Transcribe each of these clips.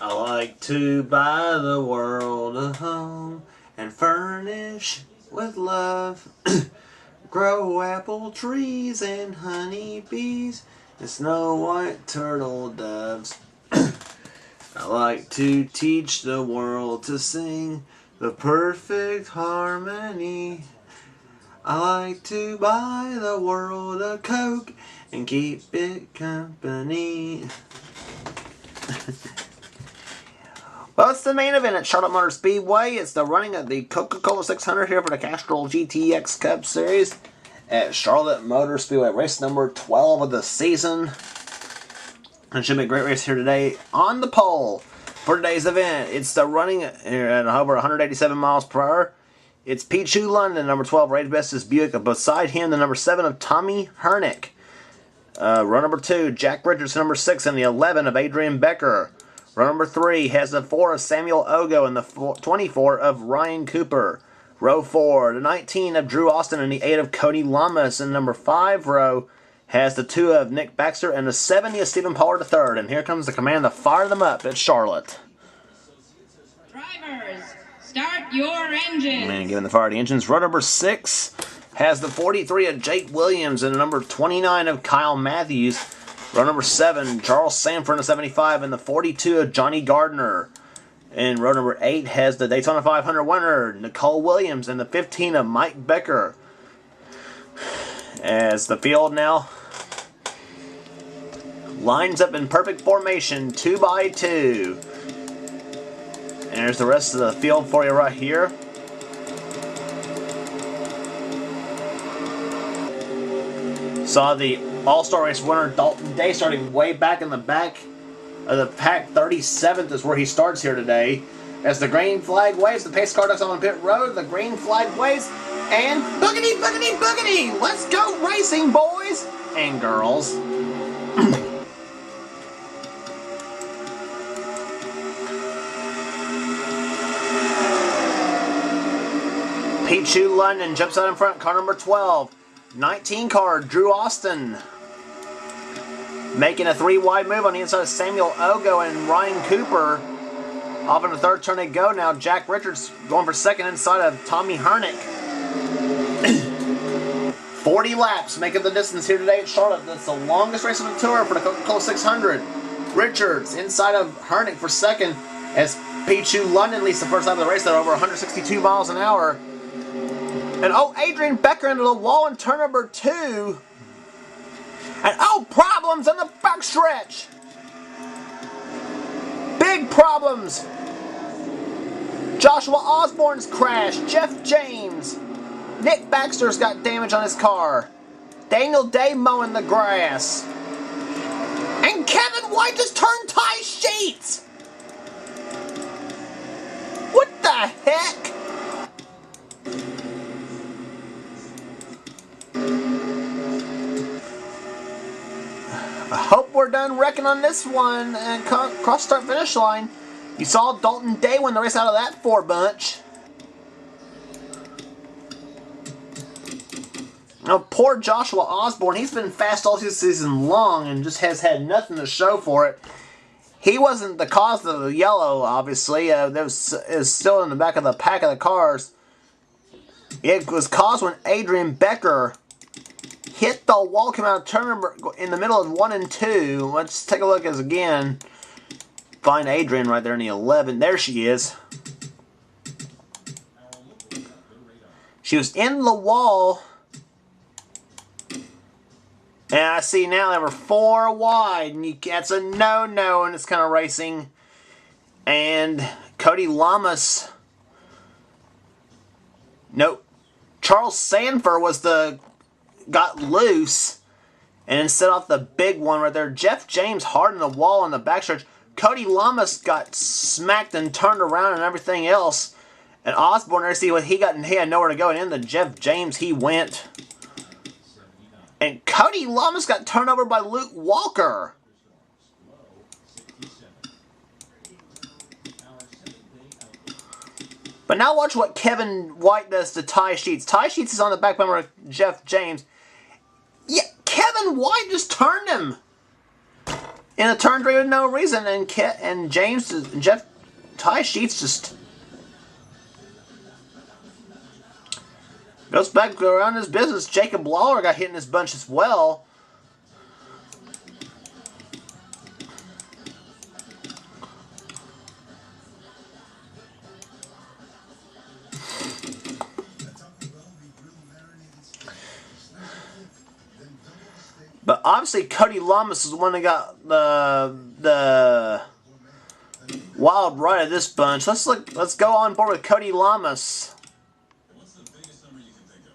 I like to buy the world a home and furnish with love. Grow apple trees and honey bees and snow white turtle doves. I like to teach the world to sing the perfect harmony. I like to buy the world a Coke and keep it company. Well, it's the main event at Charlotte Motor Speedway. It's the running of the Coca-Cola 600 here for the Castrol GTX Cup Series at Charlotte Motor Speedway. Race number 12 of the season. It should be a great race here today. On the pole for today's event, it's the running at over 187 miles per hour. It's Pichu London, number 12, Rated Best is Buick. Beside him, the number 7 of Tommy Hernick. Row number 2, Jack Richardson, number 6, and the 11 of Adrian Becker. Row number 3 has the 4 of Samuel Ogo and the 24 of Ryan Cooper. Row 4, the 19 of Drew Austin and the 8 of Cody Lamas. And number 5 row has the 2 of Nick Baxter and the 70 of Stephen Pollard III. And here comes the command to fire them up at Charlotte. Drivers, start your engines. And giving the fire the engines. Row number 6 has the 43 of Jake Williams and the number 29 of Kyle Matthews. Row number 7, Charles Sanford in the 75 and the 42 of Johnny Gardner. And row number 8 has the Daytona 500 winner, Nicole Williams, and the 15 of Mike Becker. As the field now lines up in perfect formation, 2 by 2. And there's the rest of the field for you right here. Saw the All-Star Race winner Dalton Day starting way back in the back of the pack. 37th is where he starts here today. As the green flag waves, the pace car ducks on pit road. The green flag waves, and boogity, boogity, boogity! Let's go racing, boys and girls. Pichu London jumps out in front, car number 12. 19 car, Drew Austin. Making a 3-wide move on the inside of Samuel Ogo and Ryan Cooper. Off in the third turn they go now. Jack Richards going for second inside of Tommy Hernick. 40 laps making the distance here today at Charlotte. That's the longest race of the tour for the Coca-Cola 600. Richards inside of Hernick for second as Pichu London leads the first lap of the race. They're over 162 miles an hour. And Adrian Becker into the wall in turn number 2. And problems in the backstretch. Big problems. Joshua Osborne's crashed. Jeff James. Nick Baxter's got damage on his car. Daniel Day mowing the grass. And Kevin White just turned Ty Sheets. What the heck? I hope we're done wrecking on this one and cross start finish line. You saw Dalton Day win the race out of that 4 bunch. Now poor Joshua Osborne, he's been fast all season long and just has had nothing to show for it. He wasn't the cause of the yellow, obviously. That is still in the back of the pack of the cars. It was caused when Adrian Becker hit the wall, came out of turn number in the middle of 1 and 2. Let's take a look as again. Find Adrian right there in the 11. There she is. She was in the wall. And I see now they were 4 wide. And that's a no-no in this kind of racing. And Cody Lamas. Nope. Charles Sanford was got loose and set off the big one right there. Jeff James hard in the wall on the backstretch. Cody Lamas got smacked and turned around and everything else. And Osborne there, see what he got, and he had nowhere to go. And into Jeff James he went. And Cody Lamas got turned over by Luke Walker. But now watch what Kevin White does to Ty Sheets. Ty Sheets is on the back bumper of Jeff James. Yeah, Kevin White just turned him. in a turn 3 with no reason, and Jeff Ty Sheets just goes back around his business. Jacob Lawler got hit in his bunch as well. But obviously Cody Lamas is the one that got the wild ride of this bunch. Let's go on board with Cody Lamas. What's the biggest number you can think of?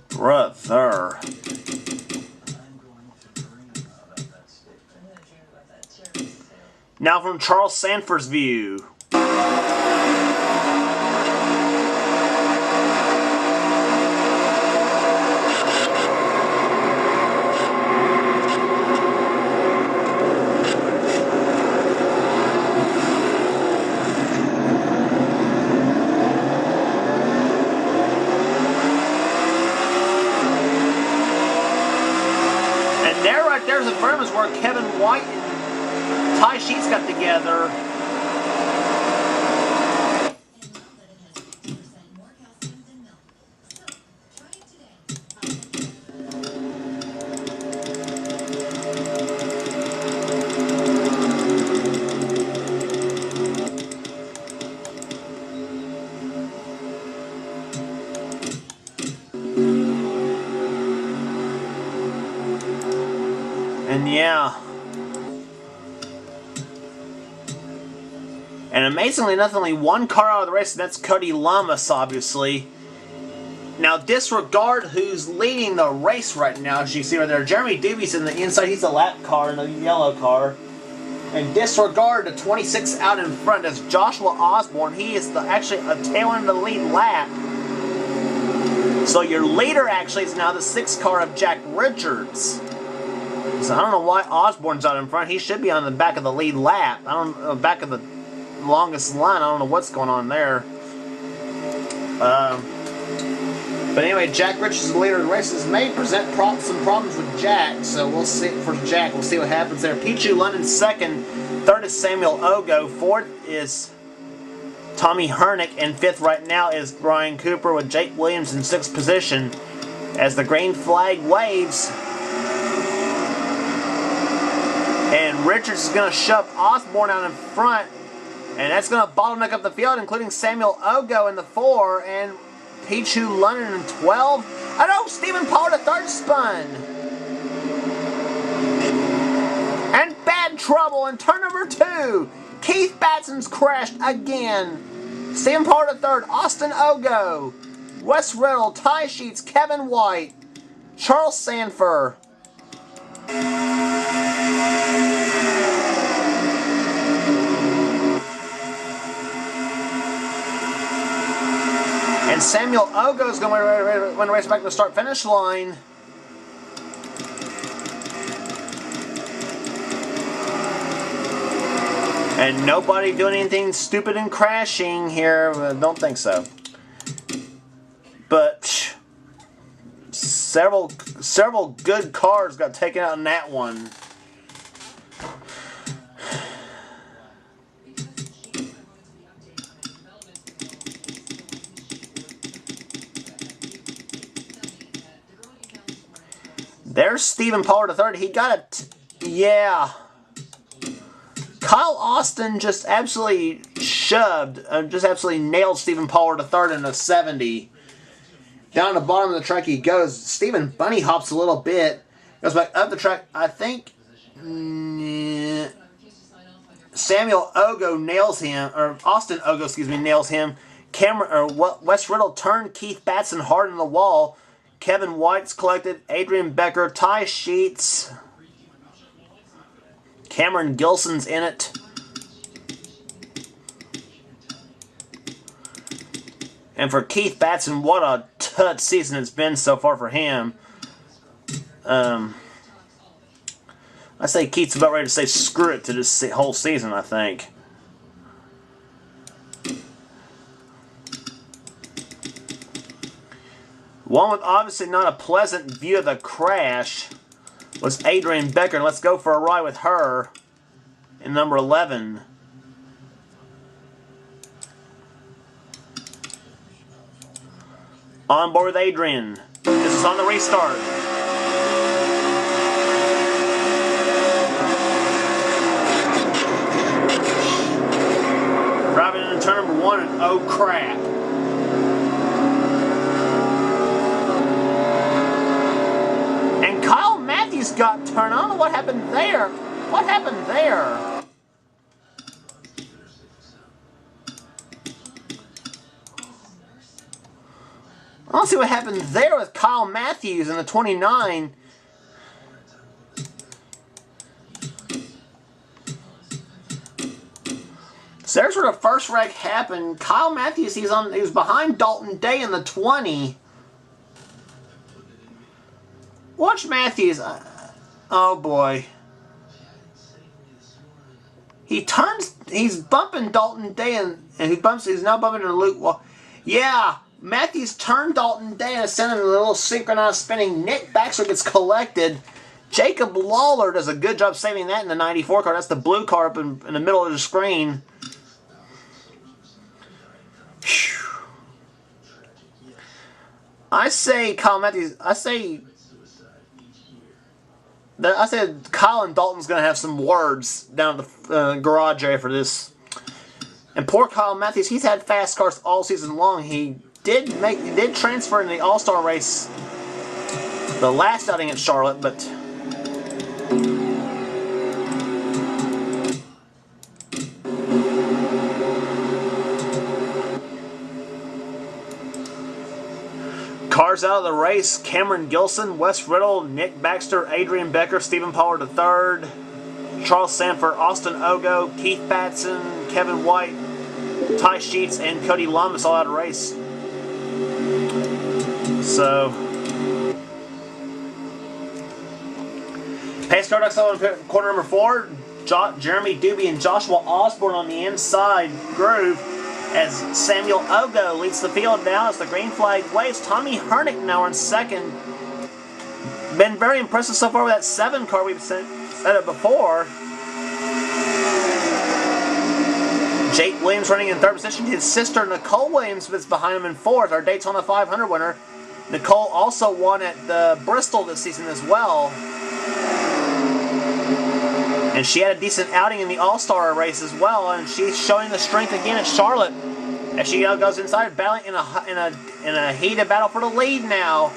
Brother. Now from Charles Sanford's view. There's a Burmans where Kevin White and Ty Sheets got together. And yeah. And amazingly enough, only one car out of the race, and that's Cody Lamas, obviously. Now, disregard who's leading the race right now, as you see right there. Jeremy Doobie's in the inside. He's a lap car in a yellow car. And disregard the 26 out in front. That's Joshua Osborne. He is actually a tail end of the lead lap. So your leader actually is now the 6 car of Jack Richards. So I don't know why Osborne's out in front. He should be on the back of the lead lap. I don't know, back of the longest line. I don't know what's going on there. But anyway, Jack Richards, the leader of the races, may present some problems with Jack. So we'll see for Jack. We'll see what happens there. Pichu London second. Third is Samuel Ogo. Fourth is Tommy Hernick. And fifth right now is Brian Cooper with Jake Williams in sixth position. As the green flag waves. And Richards is going to shove Osborne out in front. And that's going to bottleneck up the field, including Samuel Ogo in the 4. And Pichu London in 12. Oh no, Stephen Pollard the third spun. And bad trouble in turn number 2. Keith Batson's crashed again. Stephen Pollard the third. Austin Ogo. Wes Riddle. Ty Sheets. Kevin White. Charles Sanford. And Samuel Ogo is going to race back to the start-finish line. And nobody doing anything stupid and crashing here. I don't think so. But several good cars got taken out in that one. There's Stephen Pollard III. He got it. Yeah. Kyle Austin just absolutely shoved, just absolutely nailed Stephen Pollard III in a 70. Down the bottom of the track he goes. Stephen bunny hops a little bit. Goes back up the track. I think Samuel Ogo nails him, or Austin Ogo, excuse me, nails him. Wes Riddle turned Keith Batson hard in the wall. Kevin White's collected. Adrian Becker, Ty Sheets. Cameron Gilson's in it. And for Keith Batson, what a tough season it's been so far for him. I say Keith's about ready to say screw it to this whole season, I think. One with obviously not a pleasant view of the crash was Adrian Becker. And let's go for a ride with her in number 11. On board with Adrian. This is on the restart. Driving into turn number 1 and oh crap. And Kyle Matthews got turned. I don't know what happened there. What happened there? I don't see what happened there with Kyle Matthews in the 29. So there's where the first wreck happened. Kyle Matthews, he was behind Dalton Day in the 20. Watch Matthews. Oh boy. He turns. He's bumping Dalton Day, and he's now bumping into Luke. Well, yeah. Matthews turned Dalton Day and sent him a little synchronized spinning. Nick Baxter gets collected. Jacob Lawler does a good job saving that in the 94 car. That's the blue car up in the middle of the screen. Whew. I say Kyle Matthews. I said Kyle and Dalton's going to have some words down at the garage area for this. And poor Kyle Matthews, he's had fast cars all season long. He did transfer in the All-Star race the last outing at Charlotte, but cars out of the race: Cameron Gilson, Wes Riddle, Nick Baxter, Adrian Becker, Stephen Pollard III, Charles Sanford, Austin Ogo, Keith Batson, Kevin White, Ty Sheets, and Cody Lamas all out of race. So, pace car ducks on corner number 4. Jeremy Doobie and Joshua Osborne on the inside groove as Samuel Ogo leads the field now as the green flag waves. Tommy Hernick now in second. Been very impressive so far with that 7 car. We've said it before. Jake Williams running in 3rd position. His sister Nicole Williams is behind him in 4th. Our Daytona 500 winner. Nicole also won at the Bristol this season as well. And she had a decent outing in the All-Star race as well. And she's showing the strength again at Charlotte as she goes inside, battling in a heated battle for the lead now.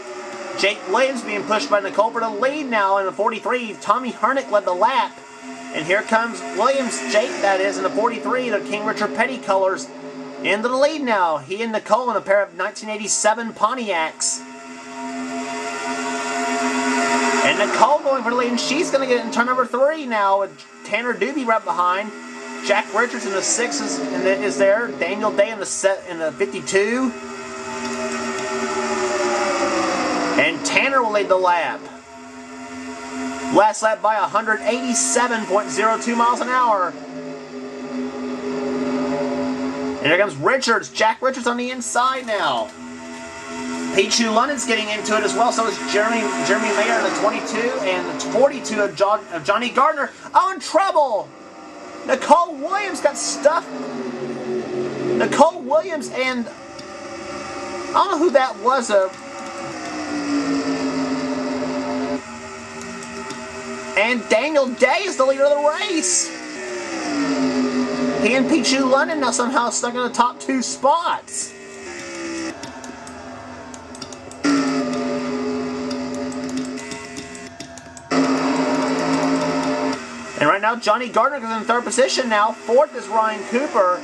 Jake Williams being pushed by Nicole for the lead now in the 43. Tommy Hernick led the lap. And here comes Williams, Jake that is, in the 43, the King Richard Petty colors, into the lead now. He and Nicole in a pair of 1987 Pontiacs. And Nicole going for the lead, and she's going to get in turn number 3 now with Tanner Doobie right behind. Jack Richards in the 6 is there. Daniel Day in the 52. And Tanner will lead the lap. Last lap by 187.02 miles an hour. And here comes Richards. Jack Richards on the inside now. Pichu London's getting into it as well. So is Jeremy Mayer in the 22 and the 42 of Johnny Gardner. Oh, in trouble! Nicole Williams got stuffed. Nicole Williams and I don't know who that was. And Daniel Day is the leader of the race. He and Pichu London now somehow stuck in the top 2 spots. And right now, Johnny Gardner is in 3rd position now. 4th is Ryan Cooper.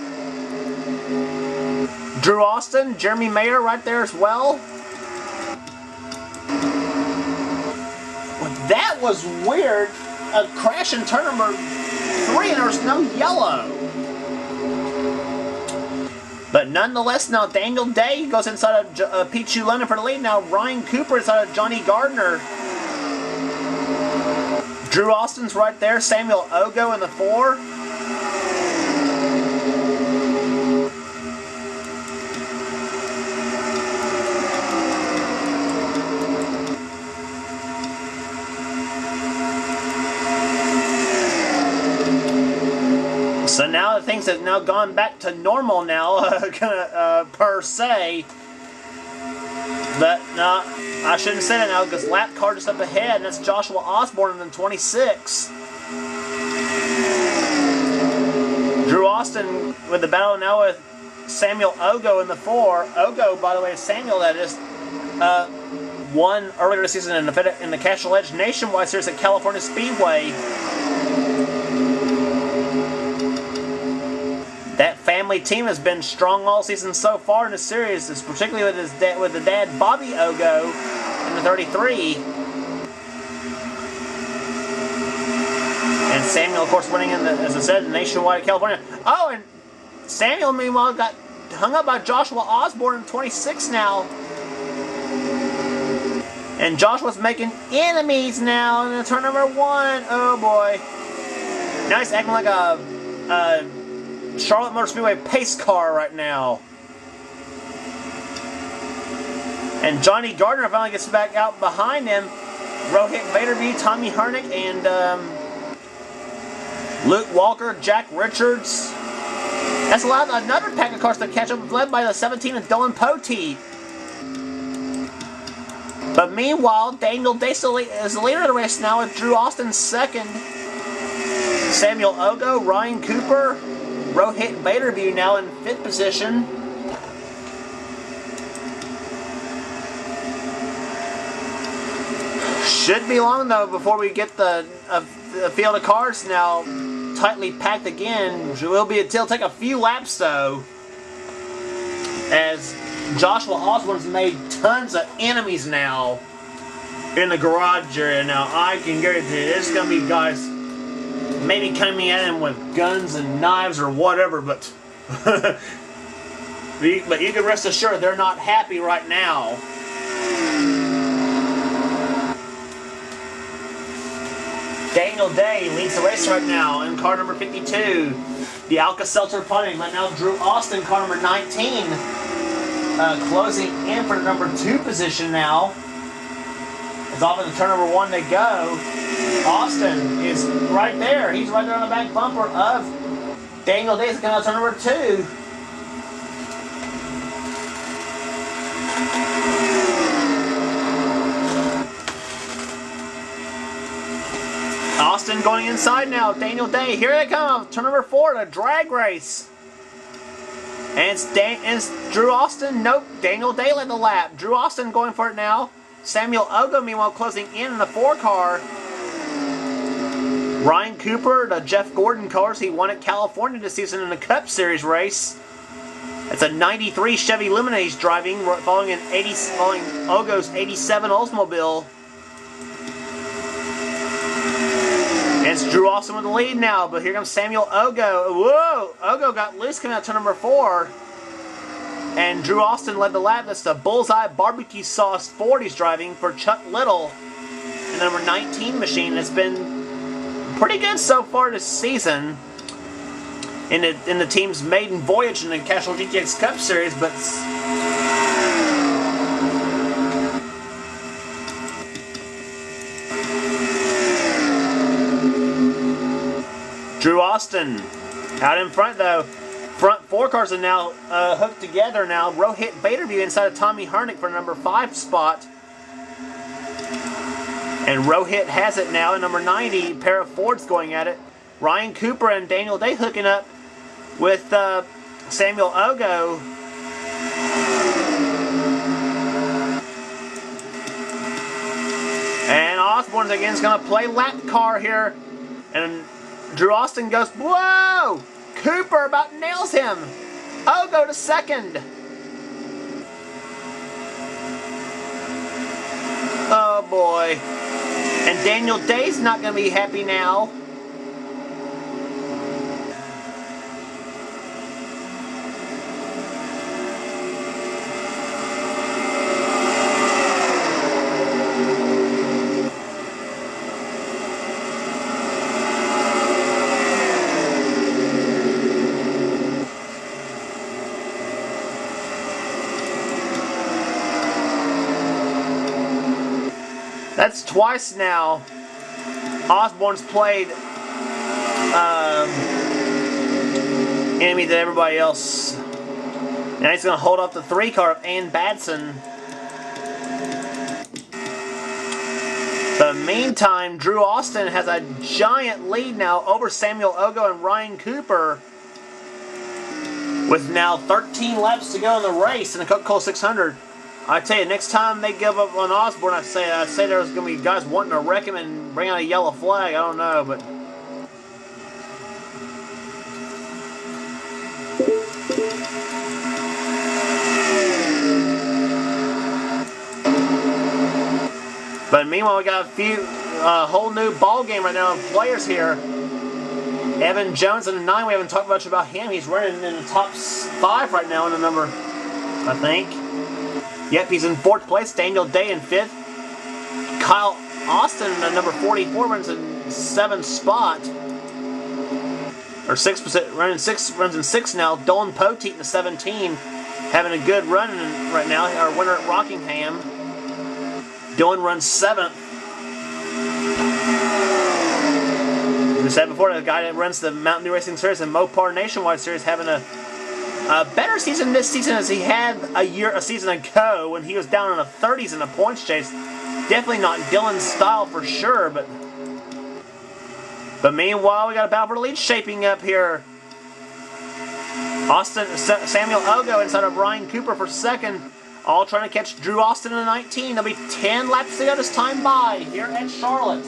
Drew Austin, Jeremy Mayer right there as well. That was weird. A crash in turn number 3 and there was no yellow. But nonetheless, now Daniel Day goes inside of Pichu London for the lead. Now Ryan Cooper inside of Johnny Gardner. Drew Austin's right there. Samuel Ogo in the 4. So now things have now gone back to normal now, per se. But no, I shouldn't say that now because lap car just up ahead, and that's Joshua Osborne in the 26. Drew Austin with the battle now with Samuel Ogo in the 4. Ogo, by the way, is Samuel that just won earlier this season in the Castrol Edge Nationwide Series at California Speedway. That family team has been strong all season so far in the series, particularly with the dad Bobby Ogo in the 33. And Samuel, of course, winning in the, as I said, nationwide California. Oh, and Samuel, meanwhile, got hung up by Joshua Osborne in 26 now. And Joshua's making enemies now in the turn number 1. Oh boy. Now he's acting like a Charlotte Motor Speedway pace car right now. And Johnny Gardner finally gets back out behind him. Rohit Vaderby, Tommy Hernick, and Luke Walker, Jack Richards. That's another pack of cars to catch up, led by the 17 and Dylan Poteet. But meanwhile, Daniel Day is the leader of the race now with Drew Austin second. Samuel Ogo, Ryan Cooper, Rohit Vaderby now in 5th position. Should be long though before we get the field of cars now tightly packed again. It'll take a few laps though, as Joshua Osborne's made tons of enemies now in the garage area. Now I can guarantee you, there's gonna be guys maybe coming at him with guns and knives or whatever, but you can rest assured they're not happy right now. Daniel Day leads the race right now in car number 52. The Alka-Seltzer putting right now. Drew Austin, car number 19, closing in for the number 2 position now. It's off in the turn number 1 to go. Austin is right there. He's right there on the back bumper of Daniel Day. It's coming out turn number 2. Austin going inside now. Daniel Day. Here they come. Turn number 4, the drag race. And it's Drew Austin. Nope. Daniel Day led the lap. Drew Austin going for it now. Samuel Ogo, meanwhile, closing in the 4 car. Ryan Cooper, the Jeff Gordon cars. He won at California this season in the Cup Series race. It's a 93 Chevy Lumina he's driving, following Ogo's 87 Oldsmobile. And it's Drew Austin with the lead now, but here comes Samuel Ogo. Whoa! Ogo got loose coming out to number 4. And Drew Austin led the lap. That's the Bullseye Barbecue Sauce Ford he's driving for Chuck Little in the number 19 machine. It's been pretty good so far this season in the team's maiden voyage in the Castrol GTX Cup Series, but Drew Austin out in front though. Front 4 cars are now hooked together now. Rohit Vaderby inside of Tommy Hernick for number 5 spot. And Rohit has it now in number 90. Pair of Fords going at it. Ryan Cooper and Daniel Day hooking up with Samuel Ogo. And Osborne again is going to play lap car here. And Drew Austin goes, whoa! Cooper about nails him. Ogo to second. Oh boy. And Daniel Day's not going to be happy now. That's twice now Osborne's played enemy to everybody else. Now he's going to hold up the 3 car of Ann Batson. But meantime, Drew Austin has a giant lead now over Samuel Ogo and Ryan Cooper, with now 13 laps to go in the race in the Coca-Cola 600. I tell you, next time they give up on Osborne, I say there's going to be guys wanting to wreck him and bring out a yellow flag. I don't know, but meanwhile, we got a whole new ball game right now of players here. Evan Jones in the 9, we haven't talked much about him. He's running in the top 5 right now in the number, I think. Yep, he's in 4th place. Daniel Day in 5th. Kyle Austin, number 44, runs in 7th spot. Or 6%, runs in 6th now. Dolan Poteet in the 17, having a good run right now. Our winner at Rockingham. Dylan runs 7th. As I said before, the guy that runs the Mountain Dew Racing Series and Mopar Nationwide Series having a better season this season as he had a season ago when he was down in the 30s in the points chase. Definitely not Dylan's style for sure, but meanwhile we got a battle for the lead shaping up here. Samuel Ogo inside of Ryan Cooper for 2nd. All trying to catch Drew Austin in the 19. There'll be 10 laps to go this time by here at Charlotte.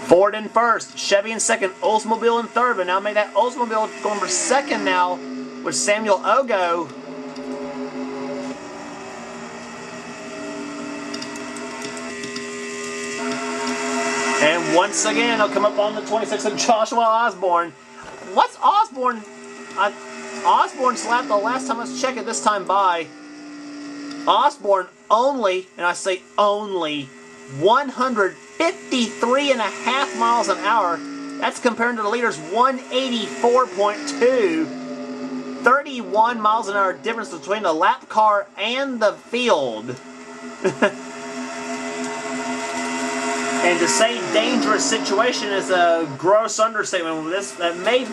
Ford in 1st, Chevy in 2nd, Oldsmobile in 3rd, but now made that Oldsmobile going for 2nd now with Samuel Ogo. And once again, he'll come up on the 26th of Joshua Osborne. What's Osborne? Osborne slapped the last time. Let's check it this time by. Osborne only, and I say only, 153.5 miles an hour. That's compared to the leader's 184.2. 31 miles an hour difference between the lap car and the field. And to say dangerous situation is a gross understatement. That may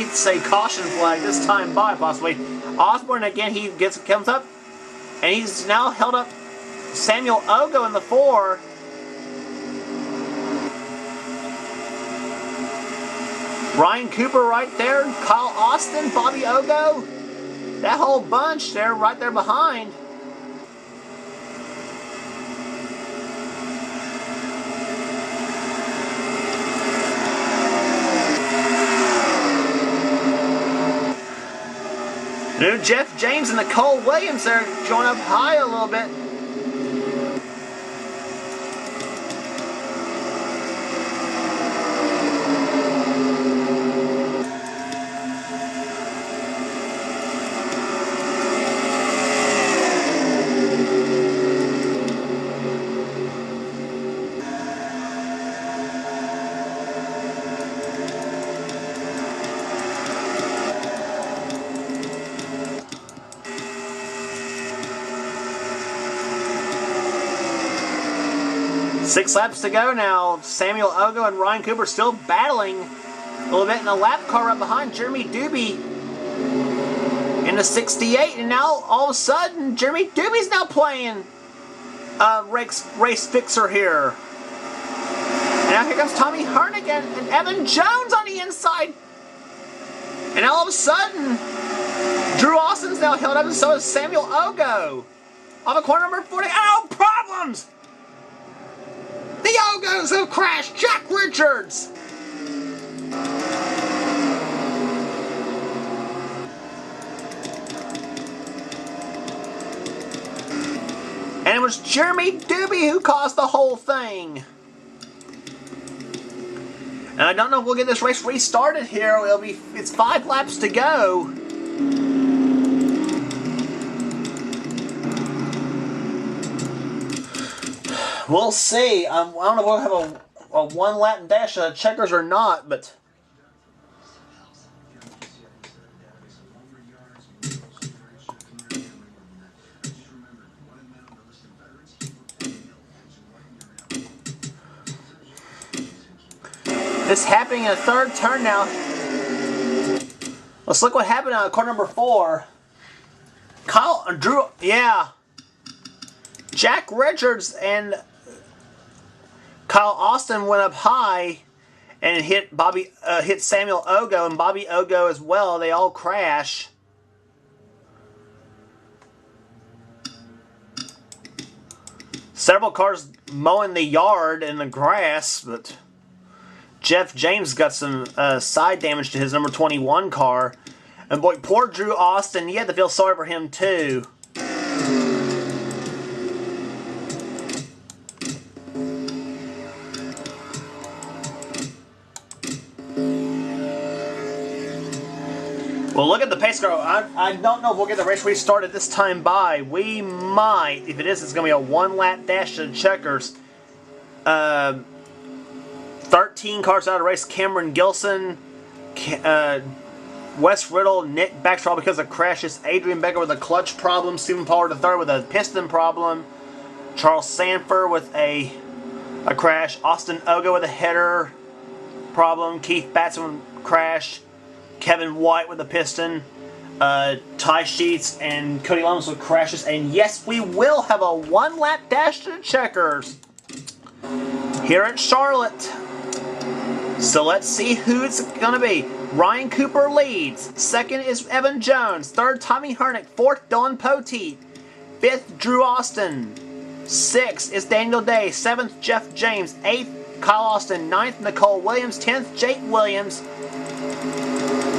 say caution flag this time by possibly. Osborne again, he comes up, and he's now held up Samuel Ogo in the 4. Ryan Cooper right there, Kyle Austin, Bobby Ogo, that whole bunch there, right there behind. New Jeff James and Nicole Williams there going up high a little bit. Six laps to go now. Samuel Ogo and Ryan Cooper still battling a little bit in the lap car right behind Jeremy Doobie in the 68. And now all of a sudden, Jeremy Doobie's now playing race fixer here. And now here comes Tommy Hernigan and Evan Jones on the inside. And all of a sudden, Drew Austin's now held up, and so is Samuel Ogo. Off of corner number 40. Oh, problems! The Ogos have crashed! Jack Richards! And it was Jeremy Doobie who caused the whole thing. And I don't know if we'll get this race restarted here. It's 5 laps to go. We'll see. I don't know if we'll have a 1-lap dash of checkers or not, but It's happening in the third turn now. Let's look what happened on car number 4. Jack Richards and Kyle Austin went up high and hit Samuel Ogo and Bobby Ogo as well. They all crash. Several cars mowing the yard and the grass, but Jeff James got some side damage to his number 21 car. And boy, poor Drew Austin, you had to feel sorry for him too. Well, look at the pace car. I don't know if we'll get the race restarted this time by. We might. If it is, it's going to be a one-lap dash to the checkers. 13 cars out of the race. Cameron Gilson, Wes Riddle, Nick Baxter because of crashes. Adrian Becker with a clutch problem. Stephen Pollard III with a piston problem. Charles Sanford with a crash. Austin Ogo with a header problem. Keith Batson crash. Kevin White with a piston. Ty Sheets and Cody Lummis with crashes. And yes, we will have a one-lap dash to the checkers here at Charlotte. So let's see who it's going to be. Ryan Cooper leads. Second is Evan Jones. Third, Tommy Hernick. Fourth, Dylan Poteet. Fifth, Drew Austin. Sixth is Daniel Day. Seventh, Jeff James. Eighth, Kyle Austin. Ninth, Nicole Williams. 10th, Jake Williams.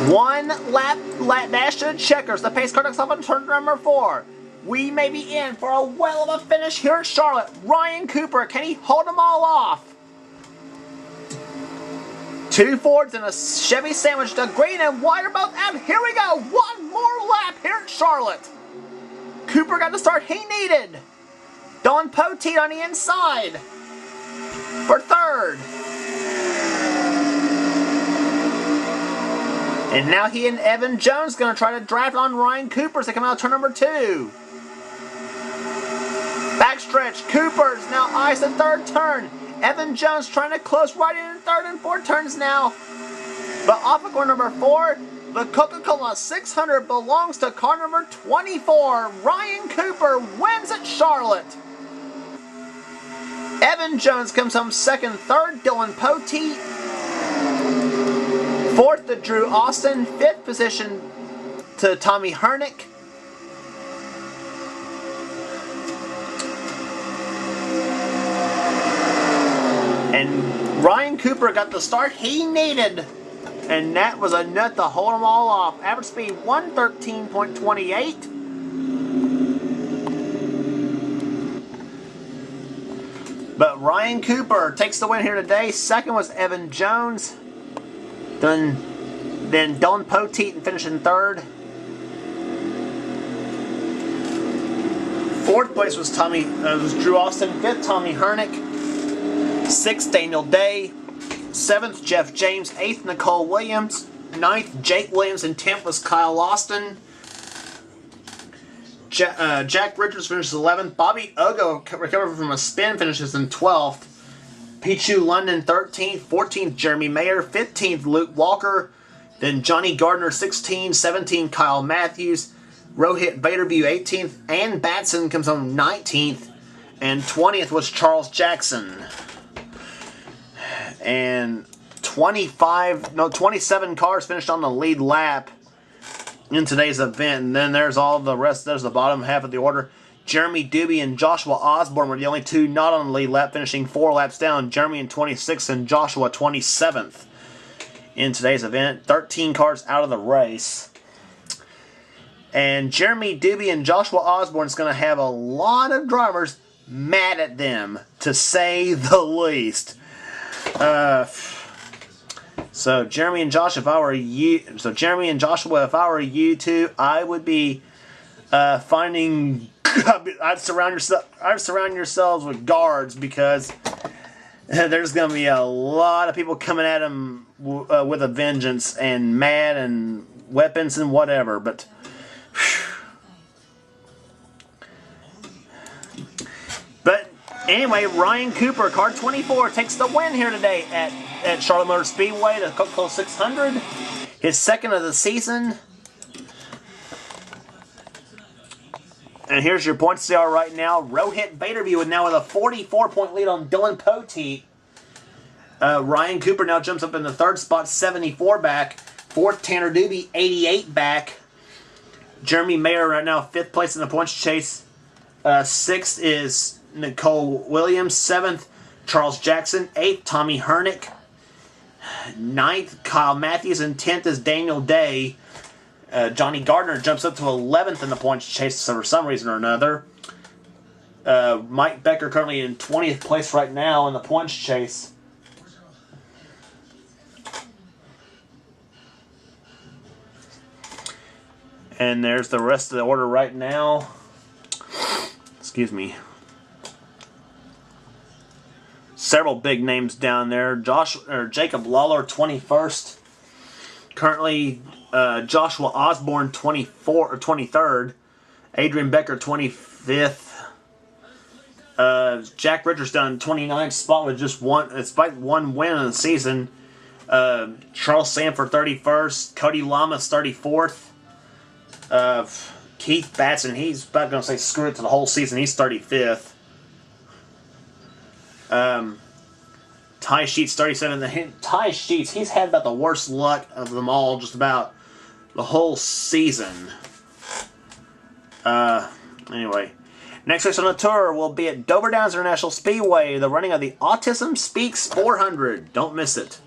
One lap dash to the checkers. The pace car takes off on turn number 4. We may be in for a whale of a finish here at Charlotte. Ryan Cooper, can he hold them all off? 2 Fords and a Chevy Sandwich. The green and white are both out. Here we go. One more lap here at Charlotte. Cooper got the start he needed. Don Poteet on the inside for third. And now he and Evan Jones going to try to draft on Ryan Cooper as they come out of turn number 2. Backstretch. Cooper's now eyes the third turn. Evan Jones trying to close right in third and 4 turns now. But off of car number 4, the Coca-Cola 600 belongs to car number 24. Ryan Cooper wins at Charlotte. Evan Jones comes home second. Third, Dylan Poteet. Fourth to Drew Austin. Fifth position to Tommy Hernick. And Ryan Cooper got the start he needed. And that was enough to hold them all off. Average speed 113.28. But Ryan Cooper takes the win here today. Second was Evan Jones. Then Dylan Poteet finishing third. Fourth place was Drew Austin. Fifth, Tommy Hernick. Sixth, Daniel Day. Seventh, Jeff James. Eighth, Nicole Williams. Ninth, Jake Williams. And 10th was Kyle Austin. Jack Richards finishes 11th. Bobby Ogo recovered from a spin, finishes in 12th. Pichu London 13th. 14th, Jeremy Mayer. 15th, Luke Walker. Then Johnny Gardner 16th. 17th, Kyle Matthews. Rohit Baderview 18th. Ann Batson comes on 19th. And 20th was Charles Jackson. And 27 cars finished on the lead lap in today's event. And then there's all the rest. There's the bottom half of the order. Jeremy Doobie and Joshua Osborne were the only two not on the lead lap, finishing 4 laps down. Jeremy in 26th and Joshua 27th in today's event. 13 cars out of the race. And Jeremy Doobie and Joshua Osborne is going to have a lot of drivers mad at them, to say the least. So Jeremy and Joshua, if I were you two, I would be finding. I'd surround yourselves with guards, because there's going to be a lot of people coming at them with a vengeance and mad and weapons and whatever. But anyway, Ryan Cooper, car 24, takes the win here today at at Charlotte Motor Speedway, the Coca-Cola 600. His second of the season. And here's your points they are right now. Rohit Baderby now with a 44-point lead on Dylan Poteet. Ryan Cooper now jumps up in the third spot, 74 back. Fourth, Tanner Doobie, 88 back. Jeremy Mayer right now, fifth place in the points chase. Sixth is Nicole Williams. Seventh, Charles Jackson. Eighth, Tommy Hernick. Ninth, Kyle Matthews. And 10th is Daniel Day. Johnny Gardner jumps up to 11th in the points chase for some reason or another. Mike Becker currently in 20th place right now in the points chase. And there's the rest of the order right now. Excuse me. Several big names down there. Jacob Lawler, 21st. Currently, Joshua Osborne, 23rd. Adrian Becker, 25th. Jack Richards down in 29th spot with just one win in the season. Charles Sanford, 31st. Cody Lamas, 34th. Keith Batson, he's about going to say screw it to the whole season. He's 35th. Ty Sheets, 37th. Ty Sheets, he's had about the worst luck of them all just about the whole season. Anyway. Next race on the tour will be at Dover Downs International Speedway, the running of the Autism Speaks 400. Don't miss it.